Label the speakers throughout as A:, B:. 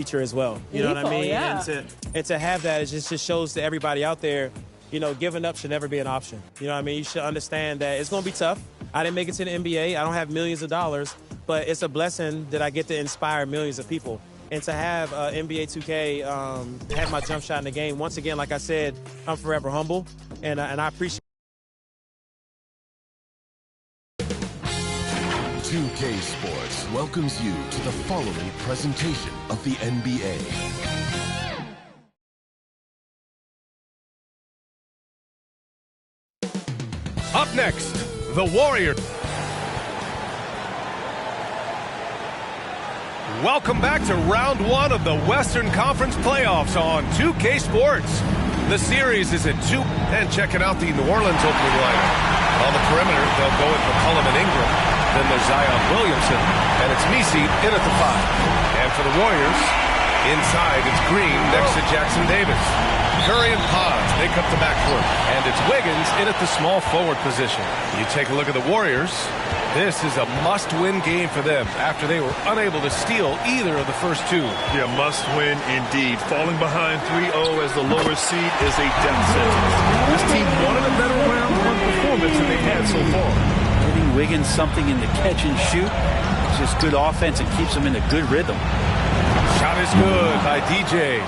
A: teacher as well. You know what I mean?
B: Yeah.
A: And to have that, it just shows to everybody out there, giving up should never be an option. You know what I mean? You should understand that it's going to be tough. I didn't make it to the NBA. I don't have millions of dollars, but it's a blessing that I get to inspire millions of people. And to have NBA 2K have my jump shot in the game, once again, like I said, I'm forever humble, and I appreciate
C: 2K Sports welcomes you to the following presentation of the NBA.
D: Up next, the Warriors. Welcome back to round one of the Western Conference playoffs on 2K Sports. The series is at 2, and checking out the New Orleans opening lineup. On the perimeter, they'll go with McCollum and Ingram. Then there's Zion Williamson, and it's Messi in at the 5. And for the Warriors, inside it's Green next to Jackson Davis. Curry and Pons make up the backcourt, and it's Wiggins in at the small forward position. You take a look at the Warriors. This is a must-win game for them after they were unable to steal either of the first two.
E: Yeah, must-win indeed. Falling behind 3-0 as the lower seed is a death sentence. This team wanted a better round one performance than they had so far.
F: Giving Wiggins something in the catch and shoot. It's just good offense and keeps them in a good rhythm.
D: Shot is good by DJ.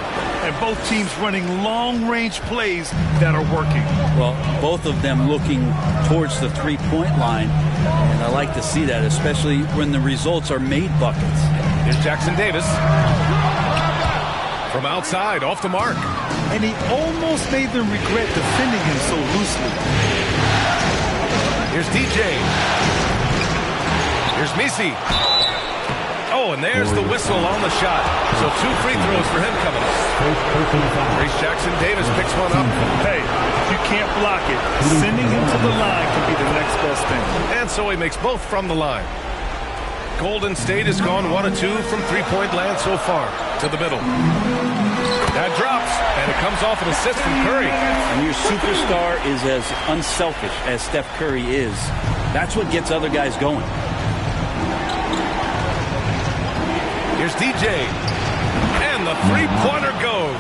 E: And both teams running long-range plays that are working.
F: Well, both of them looking towards the three-point line. And I like to see that, especially when the results are made buckets.
D: Here's Jackson Davis. From outside, off the mark.
E: And he almost made them regret defending him so loosely.
D: Here's DJ. Here's Messi. Oh, and there's the whistle on the shot. So 2 free throws for him coming up. Grace Jackson Davis picks one up.
E: Hey, if you can't block it, sending him to the line can be the next best thing.
D: And so he makes both from the line. Golden State has gone 1 of 2 from three-point land so far. To the middle. That drops, and it comes off an assist from Curry.
F: When your superstar is as unselfish as Steph Curry is, that's what gets other guys going.
D: Here's DJ. And the three-pointer goes.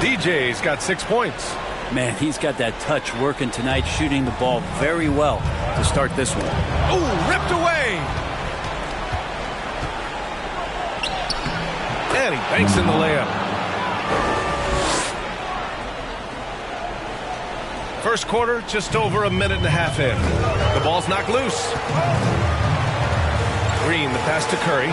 D: DJ's got 6 points.
F: Man, he's got that touch working tonight, shooting the ball very well to start this one.
D: Oh, ripped away. And he banks in the layup. First quarter, just over a minute and a half in. The ball's knocked loose. Green, the pass to Curry.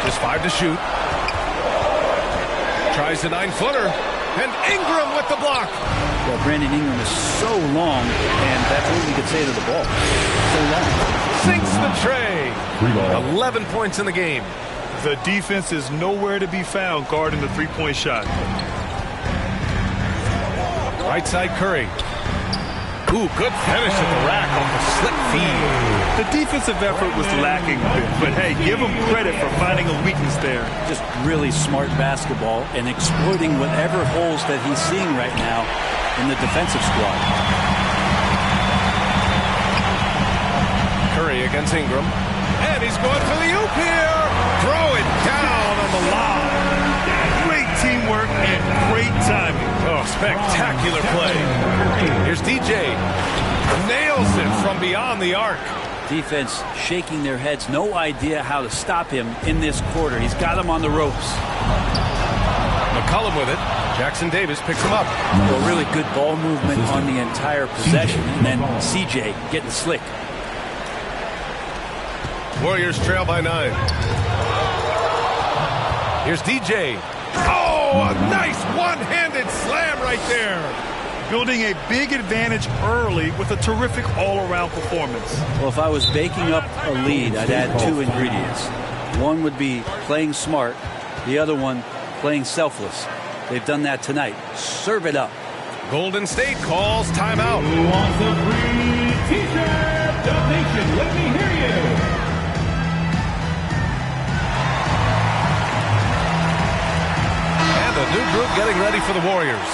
D: Just 5 to shoot. Tries a 9-footer. And Ingram with the block.
F: Well, Brandon Ingram is so long, and that's what we could say to the ball. So long.
D: Sinks the tray. 11 points in the game.
E: The defense is nowhere to be found guarding the three-point shot.
D: Right side Curry. Ooh, good finish at the rack on the slip feed.
E: The defensive effort was lacking a bit, but hey, give him credit for finding a weakness there.
F: Just really smart basketball and exploiting whatever holes that he's seeing right now in the defensive squad.
D: Curry against Ingram. And he's going for the oop here. Throw it down on the lob.
E: Great teamwork and great timing.
D: Oh, spectacular play. Here's DJ. Nails it from beyond the arc.
F: Defense shaking their heads. No idea how to stop him in this quarter. He's got him on the ropes.
D: McCollum with it. Jackson Davis picks him up.
F: Well, really good ball movement on the entire possession. And then CJ getting slick.
D: Warriors trail by 9. Here's DJ. Oh, a nice one-handed slam right there.
E: Building a big advantage early with a terrific all-around performance.
F: Well, if I was baking up a lead, I'd add 2 ingredients. One would be playing smart. The other one, playing selfless. They've done that tonight. Serve it up.
D: Golden State calls timeout.
G: Who wants a free t-shirt donation? Let me hear you.
D: The new group getting ready for the Warriors.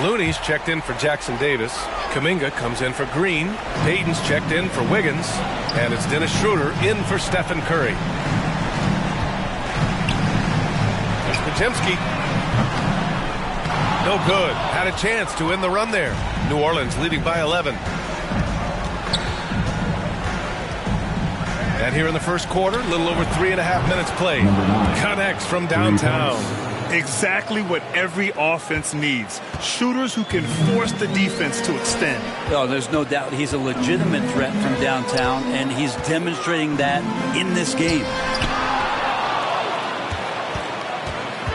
D: Looney's checked in for Jackson Davis. Kuminga comes in for Green. Payton's checked in for Wiggins. And it's Dennis Schroeder in for Stephen Curry. There's Podziemski. No good. Had a chance to end the run there. New Orleans leading by 11. And here in the first quarter, a little over 3.5 minutes played. Connects from downtown.
E: Exactly what every offense needs. Shooters who can force the defense to extend.
F: Oh, there's no doubt he's a legitimate threat from downtown, and he's demonstrating that in this game.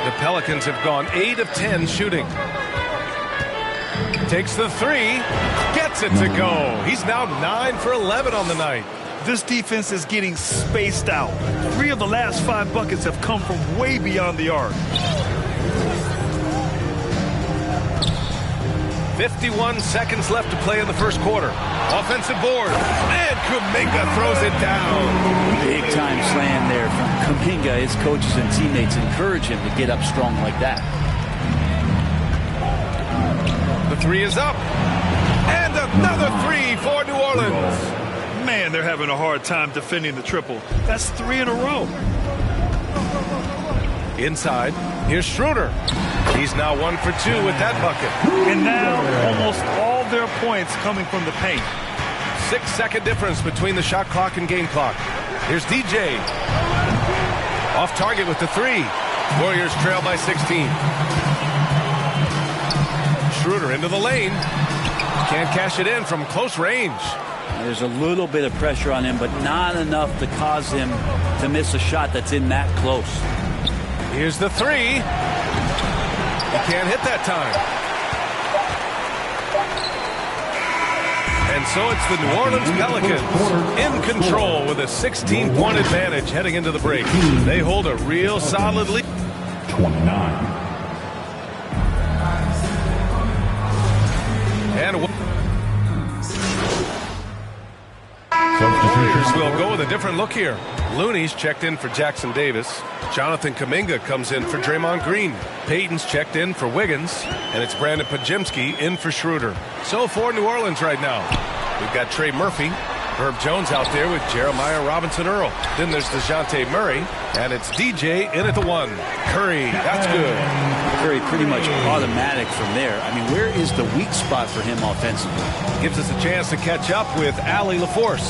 D: The Pelicans have gone 8 of 10 shooting. Takes the three. Gets it to go. He's now 9 for 11 on the night.
E: This defense is getting spaced out. 3 of the last 5 buckets have come from way beyond the arc.
D: 51 seconds left to play in the first quarter. Offensive board. And Kuminga throws it down.
F: Big time slam there from Kuminga. His coaches and teammates encourage him to get up strong like that.
D: The three is up. And another three for New Orleans.
E: Man, they're having a hard time defending the triple. That's 3 in a row.
D: Inside, here's Schroeder. He's now 1 for 2 with that bucket.
E: And now almost all their points coming from the paint.
D: 6-second difference between the shot clock and game clock. Here's DJ. Off target with the three. Warriors trail by 16. Schroeder into the lane. Can't cash it in from close range.
F: There's a little bit of pressure on him, but not enough to cause him to miss a shot that's in that close.
D: Here's the three. He can't hit that time. And so it's the New Orleans Pelicans in control with a 16-point advantage heading into the break. They hold a real solid lead.
G: 29.
D: And Warriors will go with a different look here. Looney's checked in for Jackson Davis. Jonathan Kuminga comes in for Draymond Green. Payton's checked in for Wiggins. And it's Brandon Podziemski in for Schroeder. So for New Orleans right now, we've got Trey Murphy. Herb Jones out there with Jeremiah Robinson-Earl. Then there's DeJounte Murray. And it's DJ in at the 1. Curry, that's good.
F: Curry pretty much automatic from there. I mean, where is the weak spot for him offensively?
D: Gives us a chance to catch up with Allie LaForce.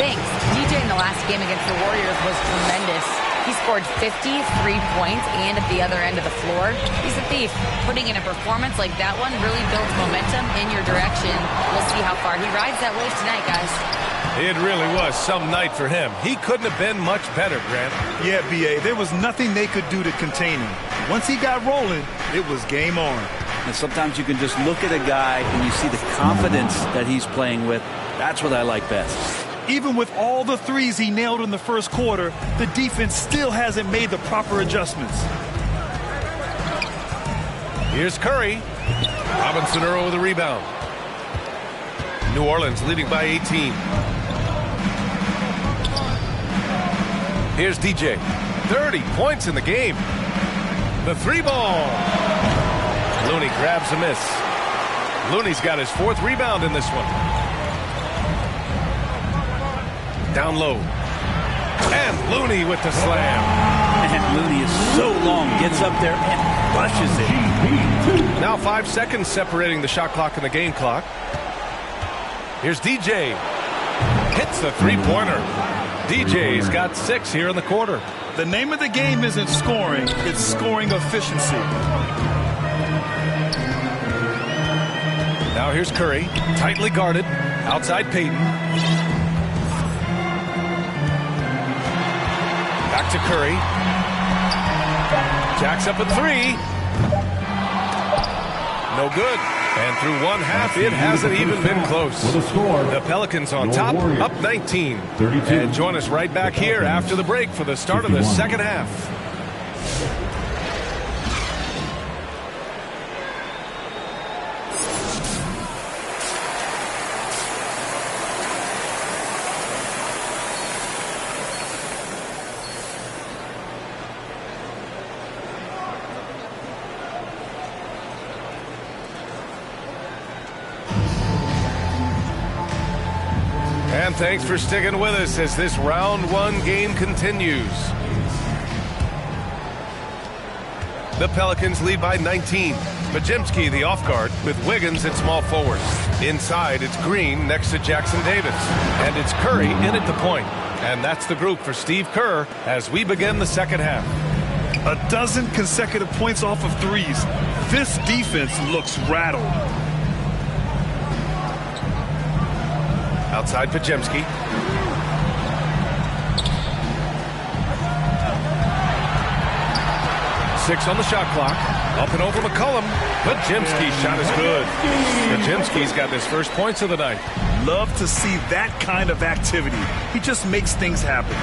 B: Thanks. DJ in the last game against the Warriors was tremendous. He scored 53 points, and at the other end of the floor, he's a thief. Putting in a performance like that one really builds momentum in your direction. We'll see how far he rides that wave tonight, guys.
D: It really was some night for him. He couldn't have been much better, Grant.
E: Yeah, B.A., there was nothing they could do to contain him. Once he got rolling, it was game on.
F: And sometimes you can just look at a guy and you see the confidence that he's playing with. That's what I like best.
E: Even with all the threes he nailed in the first quarter, the defense still hasn't made the proper adjustments.
D: Here's Curry. Robinson-Earl with a rebound. New Orleans leading by 18. Here's DJ. 30 points in the game. The three ball. Looney grabs a miss. Looney's got his 4th rebound in this one. Down low. And Looney with the slam.
F: And Looney is so long, gets up there and brushes it.
D: Now 5 seconds separating the shot clock and the game clock. Here's DJ. Hits the three-pointer. DJ's got 6 here in the quarter.
E: The name of the game isn't scoring, it's scoring efficiency.
D: Now here's Curry, tightly guarded, outside Payton. Back to Curry. Jacks up a 3. No good. And through one half, it hasn't even been close. The Pelicans on top, up 19. And join us right back here after the break for the start of the second half. And thanks for sticking with us as this round one game continues. The Pelicans lead by 19. Majimski, the off guard, with Wiggins at small forward. Inside, it's Green next to Jackson Davis. And it's Curry in at the point. And that's the group for Steve Kerr as we begin the second half.
E: A dozen consecutive points off of threes. This defense looks rattled.
D: Outside Pajemski. Six on the shot clock. Up and over McCollum. Pajemski's shot is good. Pajemski's got his first points of the night.
E: Love to see that kind of activity. He just makes things happen.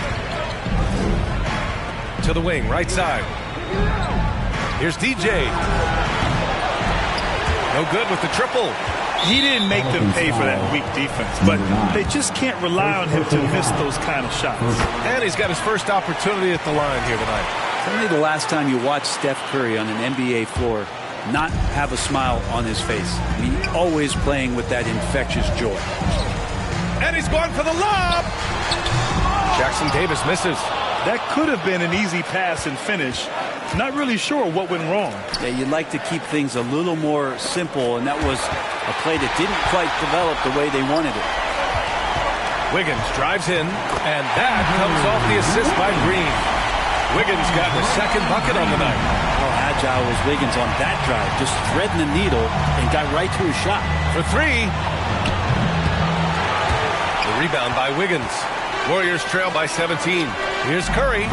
D: To the wing, right side. Here's DJ. No good with the triple.
E: He didn't make them pay for that weak defense, but they just can't rely on him to miss those kind of shots.
D: And he's got his first opportunity at the line here tonight.
F: Only the last time you watched Steph Curry on an NBA floor not have a smile on his face. I mean, always playing with that infectious joy.
D: And he's going for the lob. Jackson Davis misses.
E: That could have been an easy pass and finish. Not really sure what went wrong.
F: Yeah, you'd like to keep things a little more simple, and that was a play that didn't quite develop the way they wanted it.
D: Wiggins drives in, and that comes off the assist by Green. Wiggins got the second bucket on the night.
F: How agile was Wiggins on that drive? Just threading the needle and got right to his shot.
D: For three. The rebound by Wiggins. Warriors trail by 17. Here's Curry.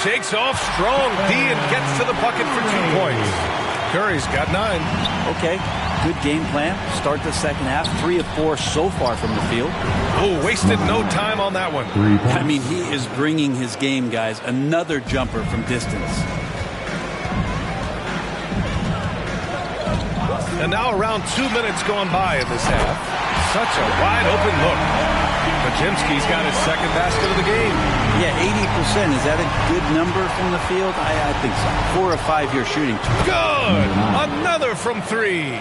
D: Shakes off strong D and gets to the bucket for 2 points. Curry's got 9.
F: Okay, good game plan. Start the second half. 3 of 4 so far from the field.
D: Oh, wasted no time on that one.
F: I mean, he is bringing his game, guys. Another jumper from distance.
D: And now around 2 minutes gone by in this half. Such a wide open look. Pajemski's got his second basket of the game.
F: Yeah, 80%. Is that a good number from the field? I think so. 4 of 5 you're shooting.
D: Good! Another from 3.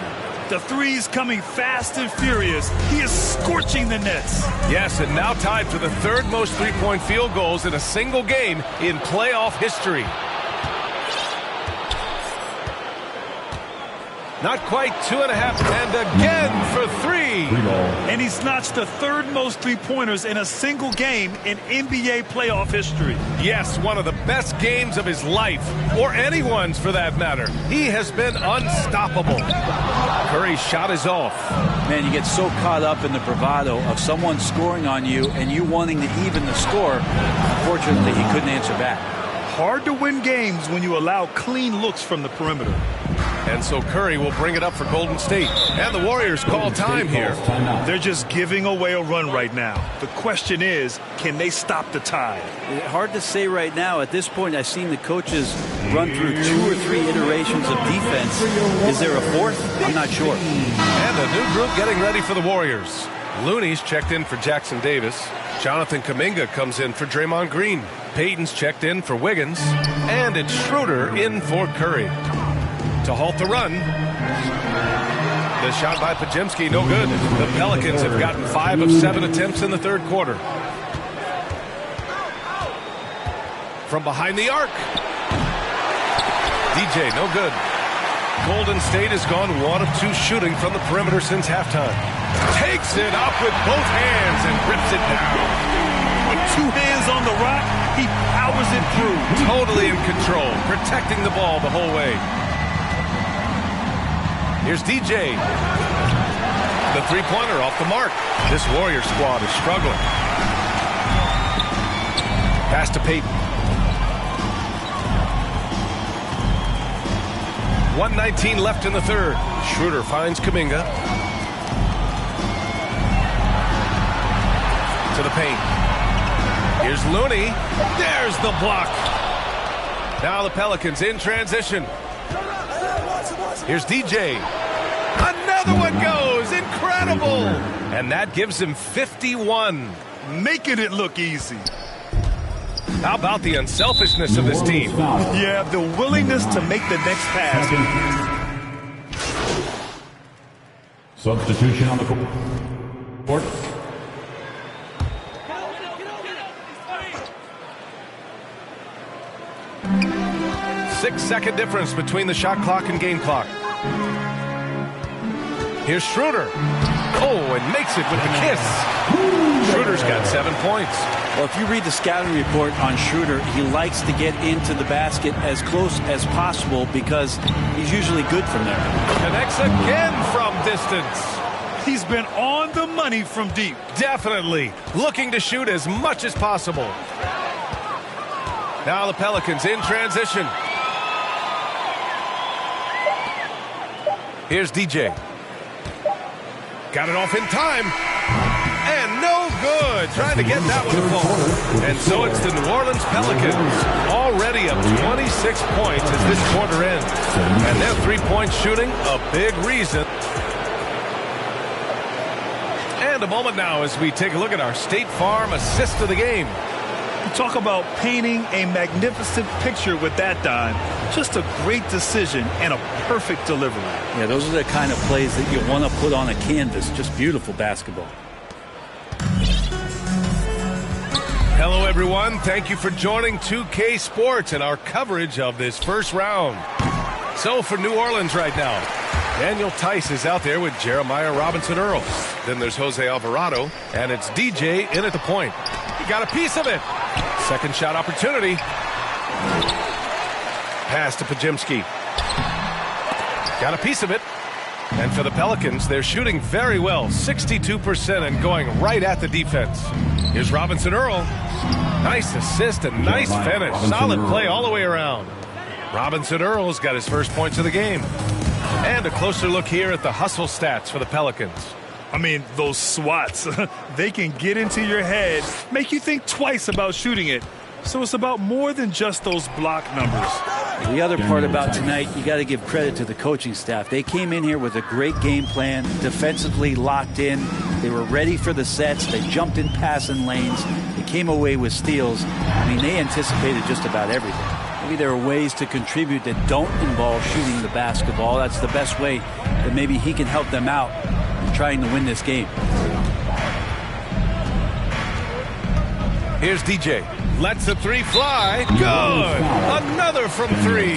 E: The three's coming fast and furious. He is scorching the nets.
D: Yes, and now tied for the third most three-point field goals in a single game in playoff history. Not quite 2.5, and again for 3.
E: And he's notched the third most three-pointers in a single game in NBA playoff history.
D: Yes, one of the best games of his life, or anyone's for that matter. He has been unstoppable. Curry's shot is off.
F: Man, you get so caught up in the bravado of someone scoring on you and you wanting to even the score. Unfortunately, he couldn't answer back.
E: Hard to win games when you allow clean looks from the perimeter.
D: And so Curry will bring it up for Golden State. And the Warriors call time here.
E: They're just giving away a run right now. The question is, can they stop the tide?
F: Hard to say right now. At this point, I've seen the coaches run through 2 or 3 iterations of defense. Is there a fourth? I'm not sure.
D: And a new group getting ready for the Warriors. Looney's checked in for Jackson Davis. Jonathan Kuminga comes in for Draymond Green. Payton's checked in for Wiggins. And it's Schroeder in for Curry. To halt the run. The shot by Pajemski, no good. The Pelicans have gotten 5 of 7 attempts in the third quarter. From behind the arc. DJ, no good. Golden State has gone 1 of 2 shooting from the perimeter since halftime. Takes it up with both hands and rips it down.
E: With 2 hands on the rock, he powers it through.
D: Totally in control, protecting the ball the whole way. Here's DJ. The three-pointer off the mark. This Warrior squad is struggling. Pass to Payton. 1:19 left in the third. Schroeder finds Kuminga. To the paint. Here's Looney. There's the block. Now the Pelicans in transition. Here's DJ. Another one goes. Incredible. And that gives him 51.
E: Making it look easy.
D: How about the unselfishness of this team?
E: Yeah, the willingness to make the next pass.
G: Substitution on the court.
D: 6-second difference between the shot clock and game clock. Here's Schroeder. Oh, and makes it with the kiss. Schroeder's got 7 points.
F: Well, if you read the scouting report on Schroeder, he likes to get into the basket as close as possible because he's usually good from there.
D: Connects again from distance.
E: He's been on the money from deep.
D: Definitely looking to shoot as much as possible. Now the Pelicans in transition. Here's DJ. Got it off in time. And no good. Trying to get that one to fall. And so it's the New Orleans Pelicans. Already up 26 points as this quarter ends. And their three-point shooting, a big reason. And a moment now as we take a look at our State Farm assist of the game.
E: Talk about painting a magnificent picture with that dime. Just a great decision and a perfect delivery.
F: Yeah, those are the kind of plays that you want to put on a canvas. Just beautiful basketball.
D: Hello, everyone. Thank you for joining 2K Sports and our coverage of this first round. So for New Orleans right now, Daniel Tice is out there with Jeremiah Robinson-Earl. Then there's Jose Alvarado, and it's DJ in at the point. He got a piece of it. Second shot opportunity. Pass to Pajemski. Got a piece of it. And for the Pelicans, they're shooting very well, 62% and going right at the defense. Here's Robinson-Earl. Nice assist and nice finish. Solid play all the way around. Robinson-Earl's got his first points of the game. And a closer look here at the hustle stats for the Pelicans.
E: I mean, those swats, they can get into your head, make you think twice about shooting it. So it's about more than just those block numbers.
F: The other part about tonight, you got to give credit to the coaching staff. They came in here with a great game plan, defensively locked in. They were ready for the sets. They jumped in passing lanes. They came away with steals. I mean, they anticipated just about everything. Maybe there are ways to contribute that don't involve shooting the basketball. That's the best way that maybe he can help them out in trying to win this game.
D: Here's DJ. Lets the three fly. Good. Another from three.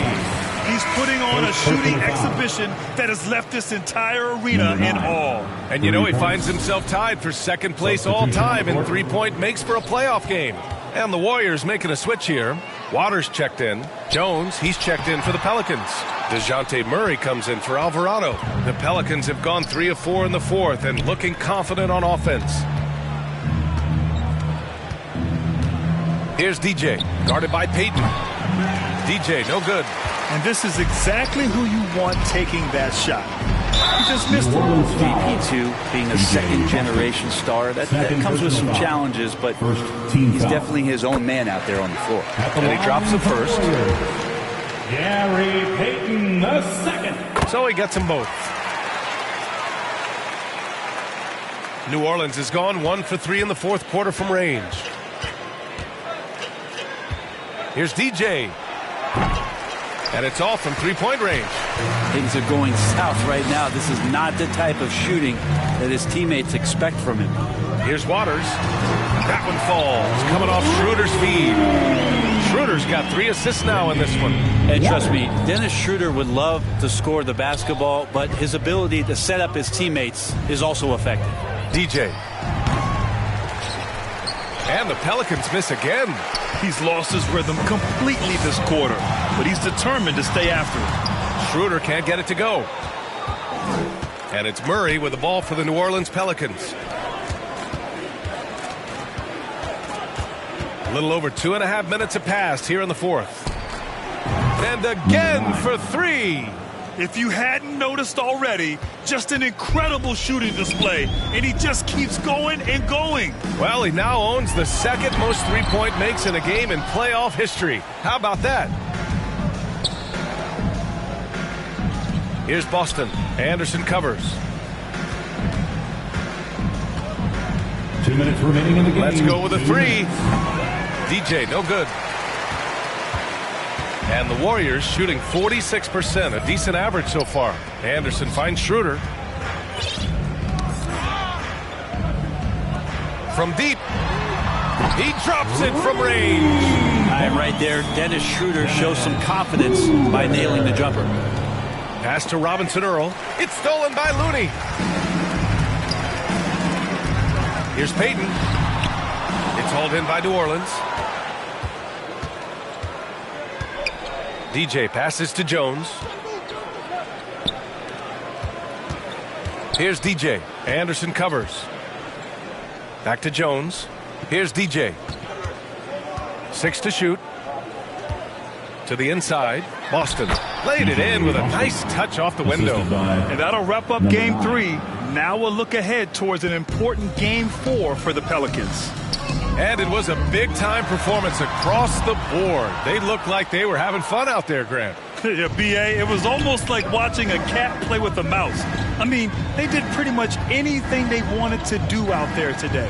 E: He's putting on a shooting exhibition that has left this entire arena in awe.
D: And you know, he finds himself tied for second place all time in three-point makes for a playoff game. And the Warriors making a switch here. Waters checked in. Jones, he's checked in for the Pelicans. DeJounte Murray comes in for Alvarado. The Pelicans have gone 3 of 4 in the fourth and looking confident on offense. Here's DJ, guarded by Payton. DJ, no good.
E: And this is exactly who you want taking that shot. He just missed it.
F: VP2 being a second-generation star, that comes with some challenges, but he's definitely his own man out there on the floor. And he drops the first.
G: Gary Payton, the second.
D: So he gets them both. New Orleans has gone 1 for 3 in the fourth quarter from range. Here's DJ. And it's all from three-point range.
F: Things are going south right now. This is not the type of shooting that his teammates expect from him.
D: Here's Waters. That one falls. Coming off Schroeder's feed. Schroeder's got 3 assists now in this one.
F: And trust me, Dennis Schroeder would love to score the basketball, but his ability to set up his teammates is also effective.
D: DJ. And the Pelicans miss again.
E: He's lost his rhythm completely this quarter, but he's determined to stay after it.
D: Schroeder can't get it to go. And it's Murray with the ball for the New Orleans Pelicans. A little over 2.5 minutes have passed here in the fourth. And again for 3.
E: If you hadn't noticed already, just an incredible shooting display, and he just keeps going and going.
D: Well, he now owns the second most three-point makes in a game in playoff history. How about that? Here's Boston. Anderson covers.
G: 2 minutes remaining in the game.
D: Let's go with a 3. DJ, no good. And the Warriors shooting 46%, a decent average so far. Anderson finds Schroeder. From deep. He drops it from range.
F: And right there, Dennis Schroeder shows some confidence by nailing the jumper.
D: Pass to Robinson Earl. It's stolen by Looney. Here's Payton. It's hauled in by New Orleans. DJ passes to Jones. Here's DJ. Anderson covers. Back to Jones. Here's DJ. 6 to shoot. To the inside. Boston laid it in with a nice touch off the window.
E: And that'll wrap up game 3. Now we'll look ahead towards an important game 4 for the Pelicans.
D: And it was a big-time performance across the board. They looked like they were having fun out there, Grant.
E: Yeah, B.A., it was almost like watching a cat play with a mouse. I mean, they did pretty much anything they wanted to do out there today.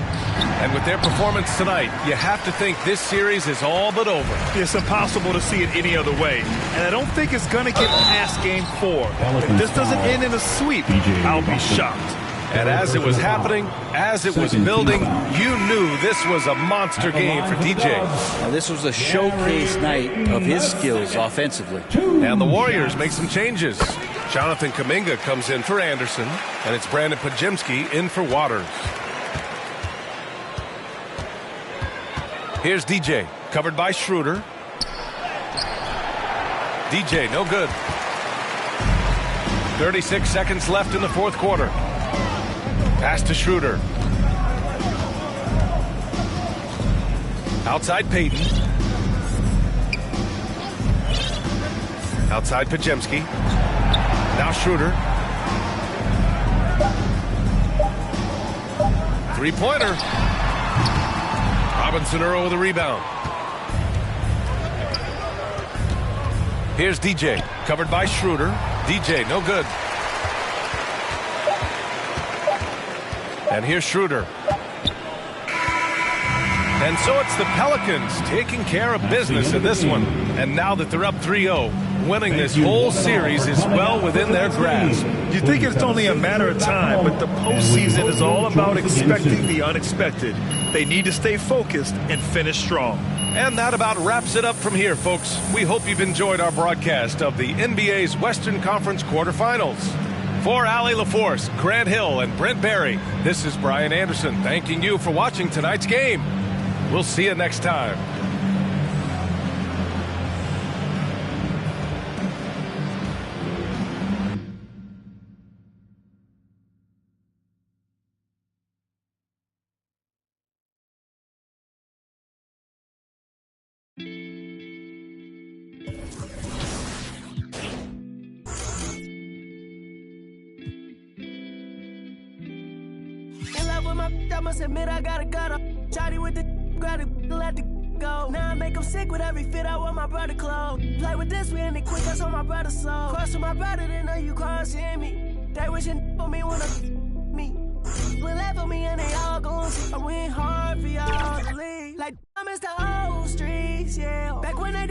D: And with their performance tonight, you have to think this series is all but over.
E: It's impossible to see it any other way. And I don't think it's going to get past game 4. If this doesn't end in a sweep, I'll be shocked.
D: And as it was happening, as it was building, you knew this was a monster game for DJ.
F: Now, this was a showcase night of his skills offensively.
D: And the Warriors make some changes. Jonathan Kuminga comes in for Anderson, and it's Brandon Podziemski in for Waters. Here's DJ, covered by Schroeder. DJ, no good. 36 seconds left in the fourth quarter. Pass to Schroeder. Outside Payton. Outside Podziemski. Now Schroeder. Three-pointer. Robinson Earl with a rebound. Here's DJ, covered by Schroeder. DJ, no good. And here's Schroeder. And so it's the Pelicans taking care of business in this one. And now that they're up 3-0, winning this whole series is well within their grasp.
E: You think it's only a matter of time, but the postseason is all about expecting the unexpected. They need to stay focused and finish strong.
D: And that about wraps it up from here, folks. We hope you've enjoyed our broadcast of the NBA's Western Conference quarterfinals. For Allie LaForce, Grant Hill, and Brent Barry, this is Brian Anderson thanking you for watching tonight's game. We'll see you next time.
H: I must admit I gotta Shawty with the gotta let the go. Now I make them sick with every fit I want my brother clothes. Play with this, we end it quick, that's on my brother's soul. Cross with my brother, then know you crossing me. They wishing for me when me. Will left for me and they all gon' see. I went hard for y'all to leave. Like I'm Mr.